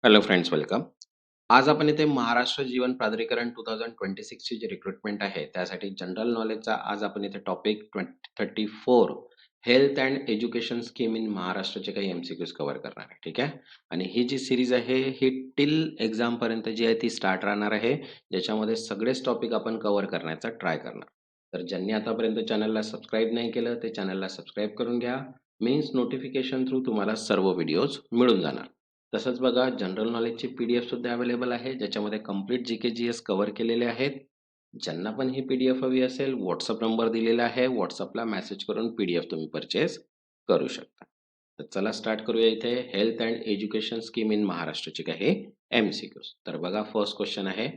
Hello friends, welcome. आज आपण इथे महाराष्ट्र जीवन प्राधिकरण 2026 ची जी रिक्रुटमेंट आहे त्यासाठी जनरल नॉलेजचा आज आपण इथे topic 34 health and education scheme in महाराष्ट्राचे काही एमसीक्यूज कव्हर करणार आहे. ठीक आहे. आणि ही जी सिरीज आहे ही टिल एक्झाम पर्यंत जी आहे ती स्टार्ट राहणार आहे, ज्याच्यामध्ये सगळेच टॉपिक आपण कव्हर करण्याचा ट्राय करणार. तर ज्यांनी आतापर्यंत चॅनलला सबस्क्राईब नाही केलं ते चॅनलला सबस्क्राईब करून घ्या. मीन्स नोटिफिकेशन थ्रू तुम्हाला सर्व व्हिडिओज मिळून जाणार. तसंच बघा, जनरल नॉलेजची पीडीएफ सुद्धा अवेलेबल आहे, ज्याच्यामध्ये कंप्लीट जीके जीएस कव्हर केलेले आहेत. ज्यांना पण ही पीडीएफ हवी असेल, व्हॉट्सअप नंबर दिलेला आहे, व्हॉट्सअपला मेसेज करून पीडीएफ तुम्ही परचेस करू शकता. तर चला स्टार्ट करूया. इथे health and education scheme in महाराष्ट्राची काही एमसीक्यूज. तर बघा, फर्स्ट क्वेश्चन आहे,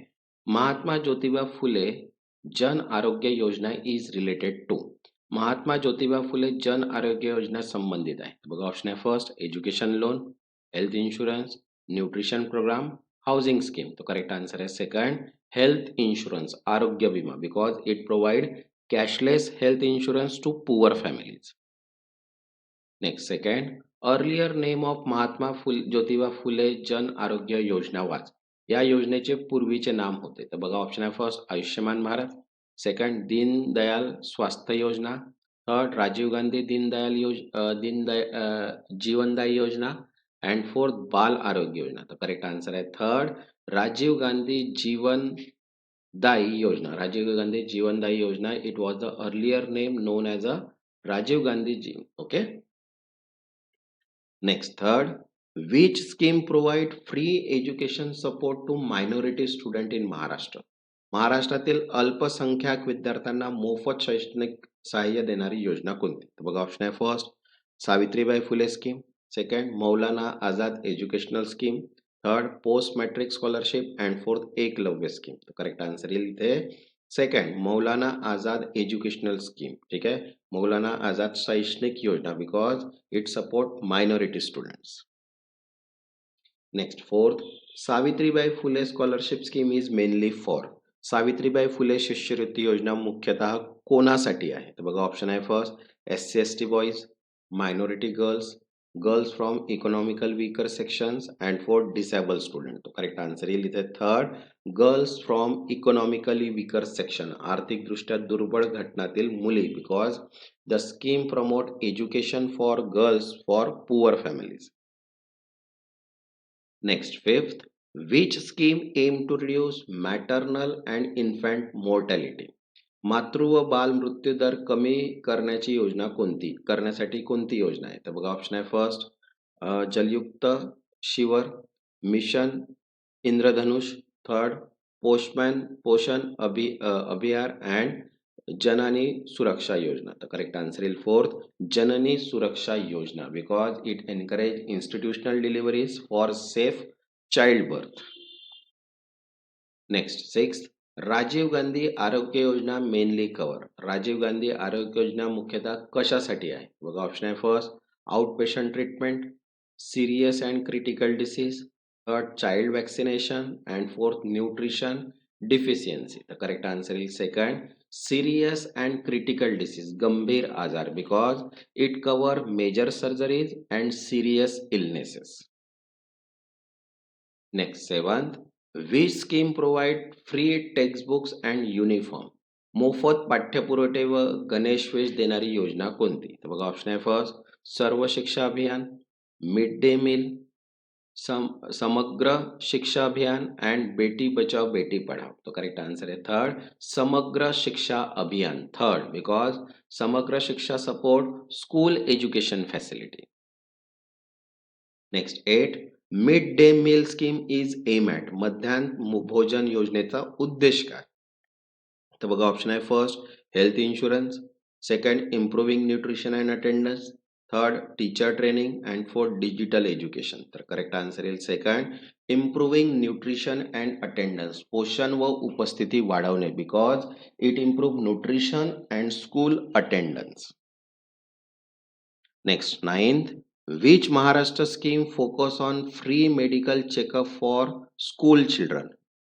Mahatma Jyotiba Phule Jan Arogya Yojana is related to. Mahatma Jyotiba Phule Jan Arogya Yojana संबंधित आहे. बघा, ऑप्शन आहे first education loan, health insurance, nutrition programme, housing scheme. तो करेक्ट आंसर है सेकंड हेल्थ इंश्योरेंस, आरोग्य बीमा, because it provide cashless health insurance to poor families. Next second earlier name of Mahatma Jyotiba Phule Jan Arogya योजना वाज. या योजनेचे पूर्वीचे नाम होते. तर बघा, ऑप्शन आहे फर्स्ट आयुष्यमान भारत, सेकंड दीनदयाल स्वास्थ्य योजना, थर्ड राजीव गांधी जीवनदायी योजना अँड फोर्थ बाल आरोग्य योजना. तर करेक्ट आंसर आहे थर्ड राजीव गांधी जीवनदायी योजना. राजीव गांधी जीवनदायी योजना, it was the earlier name known as a Rajiv Gandhi ji. Okay. Next, third, which scheme provide free education support to minority student in Maharashtra? महाराष्ट्रातील अल्पसंख्याक विद्यार्थ्यांना मोफत शैक्षणिक सहाय्य देणारी योजना कोणती? तर बघा, ऑप्शन आहे first Savitribai Phule scheme, second Maulana Azad educational scheme, third post matric scholarship and fourth Eklavya scheme. तर करेक्ट आन्सर येईल इथे second Maulana Azad educational scheme. ठीक आहे. मौलाना आझाद शैक्षणिक योजना, because it support minority students. Next, fourth, Savitribai Phule scholarship scheme is mainly for. Savitribai Phule शिष्यवृत्ती योजना मुख्यतः कोणासाठी आहे? तर बघा, ऑप्शन आहे first SC ST boys, minority girls, girls from economical weaker sections and for disable student. तो करेक्ट आन्सर येईल इथे third girls from economically weaker section, आर्थिकदृष्ट्या दुर्बळ घटनातील मुली, because the scheme promote education for girls for poor families. Next, fifth, which scheme aim to reduce maternal and infant mortality? मातृ व बाल मृत्यू दर कमी करण्याची योजना कोणती करण्यासाठी कोणती योजना आहे? तर बघा, ऑप्शन आहे फर्स्ट जलयुक्त शिवर mission Indradhanush, third Poshan Abhiyan and जननी सुरक्षा योजना. तर करेक्ट आन्सर येईल फोर्थ जननी सुरक्षा योजना, because it encourage institutional deliveries for safe child birth. Next sixth, Rajiv Gandhi आरोग्य योजना मेनली कवर. राजीव गांधी आरोग्य योजना मुख्यतः कशासाठी आहे? बघा, ऑप्शन आहे first out patient treatment, serious and critical disease, third child vaccination and fourth nutrition deficiency. तर करेक्ट आन्सर येईल second serious and critical disease, गंभीर आजार, because it cover major surgeries and serious illnesses. Next seventh, which scheme provide free textbooks and uniform? मोफत पाठ्यपुरवठे व गणवेश देणारी योजना कोणती? तर बघा, ऑप्शन आहे फर्स्ट सर्व शिक्षा अभियान, मिड डे मील, समग्र शिक्षा अभियान अँड बेटी बचाओ बेटी पढाओ. तो करेक्ट आन्सर आहे थर्ड समग्र शिक्षा अभियान, third because Samagra Shiksha support school education facility. Next eight, mid day meal scheme is aim at. मध्यान्ह भोजन योजनेचा उद्देश काय? तर बघा, ऑप्शन आहे first health insurance, second improving nutrition and attendance, third teacher training and fourth digital education. तर correct answer येईल second improving nutrition and attendance, पोषण व उपस्थिती वाढवणे, because it improve nutrition and school attendance. Next ninth, which Maharashtra scheme focus on free medical checkup for school children?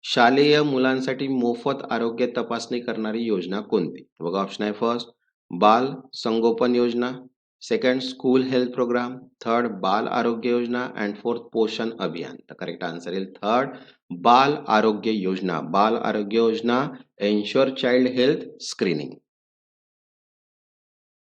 शालेय मुलांसाठी मोफत आरोग्य तपासणी करणारी योजना कोणती? बघा, ऑप्शन आहे first Bal Sangopan Yojana, second school health program, third Bal आरोग्य Yojana and fourth Poshan Abhiyan. The correct answer is third Bal आरोग्य योजना. बाल आरोग्य Yojana ensure child health screening.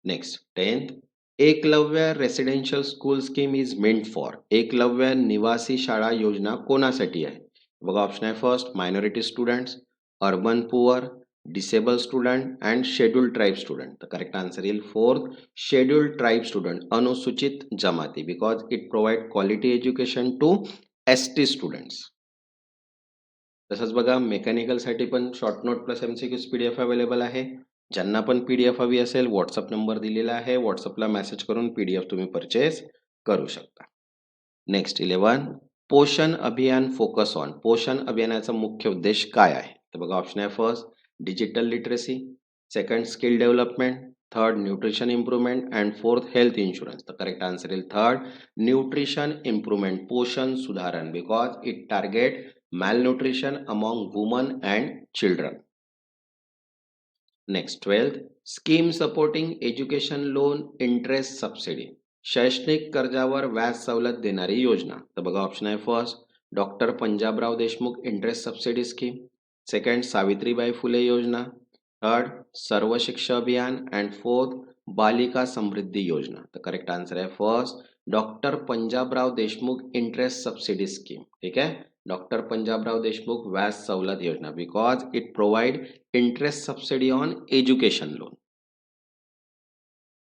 Next 10th Eklavya residential school scheme is meant for. Eklavya निवासी शाळा योजना कोणासाठी आहे? बघा ऑप्शन आहे first minority students, urban poor, disable student and scheduled tribe student. The correct answer येईल फोर्थ शेड्यूल्ड ट्राईब स्टुडंट, अनुसूचित जमाती, because it provide quality education to ST students. तसंच बघा मेकॅनिकलसाठी पण short note plus MCQs PDF available आहे. ज्यांना पण PDF हवी असेल व्हॉट्सअप नंबर दिलेला आहे, व्हॉट्सअपला मेसेज करून PDF तुम्ही परचेस करू शकता. नेक्स्ट 11 पोषण अभियान फोकस ऑन. पोषण अभियानाचा मुख्य उद्देश काय आहे? तर बघा ऑप्शन आहे first digital literacy, second skill development, third nutrition improvement and fourth health insurance. The correct answer is third nutrition improvement, पोषण सुधारण, because it target malnutrition among women and children. Next 12th scheme supporting education loan interest subsidy. शैक्षणिक कर्जावर व्याज सवलत देणारी योजना. तर बघा ऑप्शन आहे first doctor Panjabrao Deshmukh interest subsidy scheme, second Savitribai Phule Yojana, third सर्व शिक्षा अभियान अँड फोर्थ बालिका समृद्धी योजना. तर करेक्ट आन्सर आहे first doctor Panjabrao Deshmukh interest subsidy scheme. ठीक आहे, डॉक्टर पंजाबराव देशमुख व्याज सवलत योजना, because it provide interest subsidy on education loan.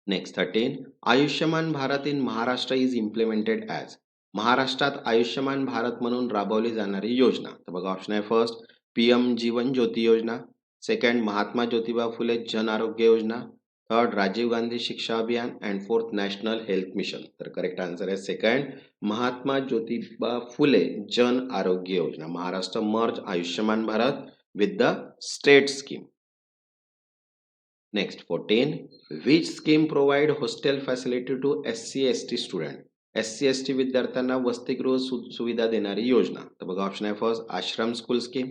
Next 13 Ayushman Bharat in Maharashtra is implemented as. महाराष्ट्रात आयुष्यमान भारत म्हणून राबवली जाणारी योजना. तर बघा ऑप्शन आहे first PM Jeevan Jyoti Yojana, second Mahatma Jyotiba Phule Jan Arogya योजना, third Rajiv Gandhi Shiksha Abhiyan and fourth national health mission. तर करेक्ट आन्सर आहे second Mahatma Jyotiba Phule Jan Arogya Yojana. Maharashtra merge Ayushman Bharat with the state scheme. Next 14 which scheme provide hostel facility to SC/ST student. SC/ST विद्यार्थ्यांना वसतिगृह सुविधा देणारी योजना. तर बघा ऑप्शन आहे first ashram school scheme,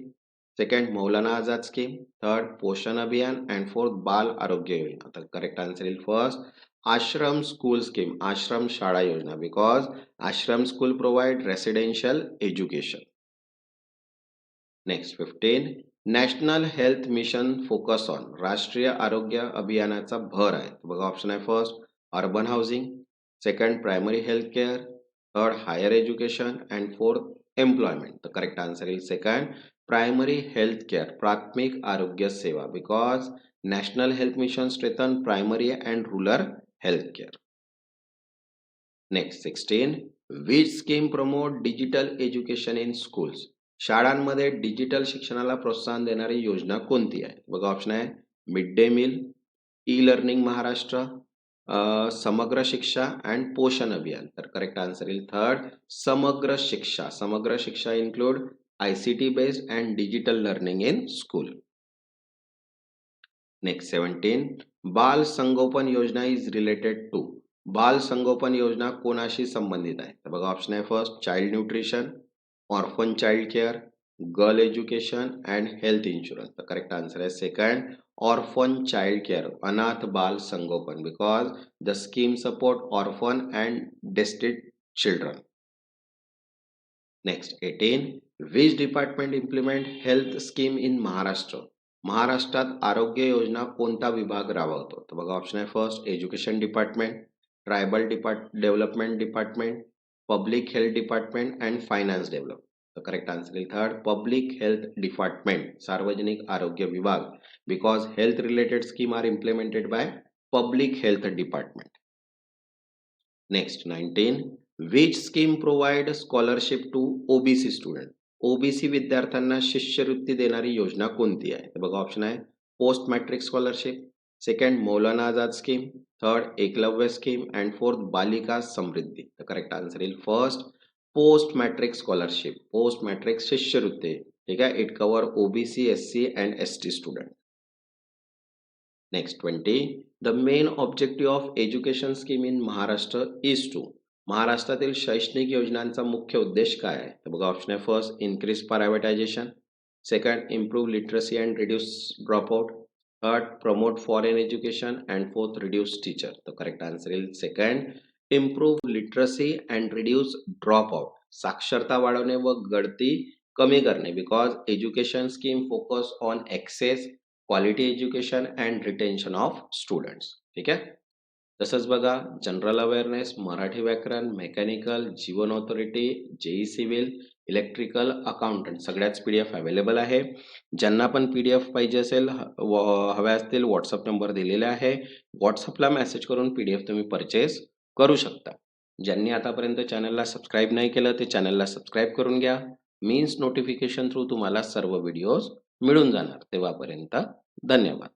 second Maulana Azad scheme, third Poshan Abhiyan and fourth Bal Arogya Yojana. तर correct answer is first ashram school scheme, Ashram Shala Yojana, because ashram school provide residential education. Next 15 National health Mission focus on. राष्ट्रीय आरोग्य अभियानाचा भर आहे. बघा ऑप्शन आहे first urban housing, second primary health care, third higher education and fourth employment. The correct answer is second primary health care, प्राथमिक आरोग्य सेवा, because national health mission strengthen primary and rural health care. Next 16 which scheme promote digital education in schools. शाळांमध्ये digital शिक्षणाला प्रोत्साहन देणारी योजना कोणती आहे? बघा ऑप्शन आहे mid day meal, e learning Maharashtra, Samagra Shiksha and पोषण अभियान. तर करेक्ट आन्सर इज थर्ड समग्र शिक्षा. समग्र शिक्षा include ICT based and digital learning in school. Next 17 बाल संगोपन योजना इज रिलेटेड टू. बाल संगोपन योजना कोणाशी संबंधित आहे? तर बघा ऑप्शन आहे first child nutrition, orphan child care, girl education and health insurance. The correct answer आहे सेकंड ऑर्फन चाइल्ड केअर, अनाथ बाल संगोपन, because the scheme support orphan and destitute children. Next 18 which department implement health scheme in Maharashtra. महाराष्ट्रात आरोग्य योजना कोणता विभाग राबवतो? तर बघा ऑप्शन आहे first education department, tribal development department, public health department and finance development. The correct answer is third public health department, सार्वजनिक आरोग्य विभाग, because health related scheme are implemented by public health department. Next 19 which scheme provide scholarship to OBC student. OBC विद्यार्थ्यांना शिष्यवृत्ती देणारी योजना कोणती आहे? बघा ऑप्शन आहे post matric scholarship, second Maulana Azad scheme, third Eklavya scheme and fourth Balika Samriddhi. The correct answer is first post matric scholarship, post matric शिष्यवृत्ती. ठीक आहे, it cover OBC, SC and ST student. Next 20 the main objective of education scheme in Maharashtra is to. महाराष्ट्रातील शैक्षणिक योजनांचा मुख्य उद्देश काय आहे? तर बघा ऑप्शन आहे first increase privatisation, second improve literacy and reduce dropout, third, promote foreign education and fourth, reduce teacher. तर करेक्ट आन्सर येईल second. Improve literacy and reduce drop out. साक्षरता वाढवणे व गळती कमी करणे, because education scheme focus on access, quality education and retention of students. ठीक आहे. तसंच बघा, जनरल अवेअरनेस, मराठी व्याकरण, mechanical, Jeevan authority, JE civil, electrical, accountant सगळ्याच पीडीएफ अवेलेबल आहे. ज्यांना पण पीडीएफ पाहिजे असेल, हव्या असतील, व्हॉट्सअप नंबर दिलेला आहे. व्हॉट्सअपला मेसेज करून पीडीएफ तुम्ही परचेस करू शकता. ज्यांनी आतापर्यंत चॅनलला सबस्क्राईब नाही केलं ते चॅनलला सबस्क्राईब करून घ्या. मीन्स नोटिफिकेशन थ्रू तुम्हाला सर्व व्हिडिओज मिळून जाणार. तेव्हापर्यंत धन्यवाद.